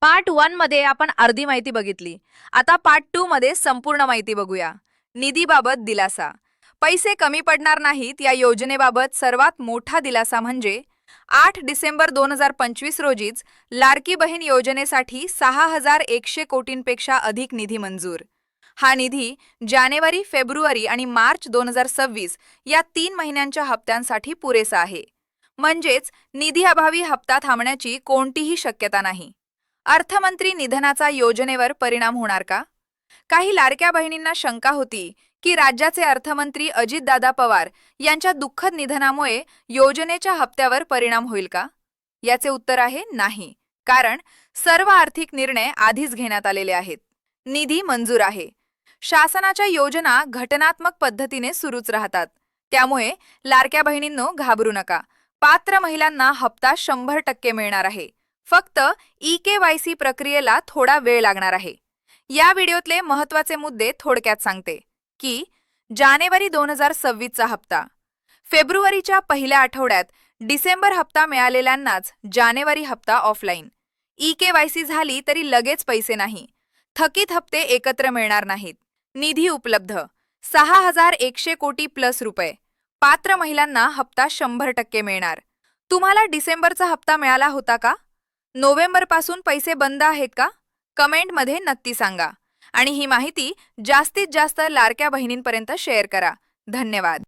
Part 1 मध्ये आपण अर्धी माहिती बघितली. आता पार्ट 2 मध्ये संपूर्ण माहिती बघूया. निधीबाबत दिलासा. पैसे कमी पडणार नाहीत या योजनेबाबत सर्वात मोठा दिलासा म्हणजे 8 डिसेंबर 2025 रोजीच लाडकी बहीण योजनेसाठी 6,100 कोटींपेक्षा अधिक निधी मंजूर. हा निधी जानेवारी, फेब्रुवारी आणि मार्च 2026 या 3 महिन्यांच्या हप्त्यांसाठी पुरेसा आहे. म्हणजेच निधीअभावी हप्ता थांबण्याची कोणतीही शक्यता नाही. अर्थमंत्री निधनाचा योजनेवर परिणाम होणार का? काही लाडक्या बहिणींना शंका होती की राज्याचे अर्थमंत्री अजितदादा पवार यांच्या दुःखद निधनामुळे योजनेच्या हप्त्यावर परिणाम होईल का? याचे उत्तर आहे नाही, कारण सर्व आर्थिक निर्णय आधीच घेण्यात आलेले आहेत. निधी मंजूर आहे. शासनाच्या योजना घटनात्मक पद्धतीने सुरूच राहतात. त्यामुळे लाडक्या बहिणींनो घाबरू नका. पात्र महिलांना हप्ता 100% मिळणार आहे. फक्त EKYC प्रक्रियेला थोडा वेळ लागणार आहे. या व्हिडिओतले महत्त्वाचे मुद्दे थोडक्यात सांगते की जानेवारी 2026 चा हप्ता, फेब्रुवारीच्या पहिल्या आठवड्यात डिसेंबर हप्ता मिळालेल्यांनाच जानेवारी हप्ता ऑफलाईन. EKYC झाली तरी लगेच पैसे नाही. थकीत हप्ते एकत्र मिळणार नाहीत. निधी उपलब्ध 6,100 कोटी प्लस रुपये. पात्र महिलांना हप्ता 100% मिळणार. तुम्हाला डिसेंबरचा हप्ता मिळाला होता का? नोव्हेंबरपासून पैसे बंद आहेत का? कमेंटमध्ये नक्की सांगा. आणि ही माहिती जास्तीत जास्त लाडक्या बहिणींपर्यंत शेअर करा. धन्यवाद.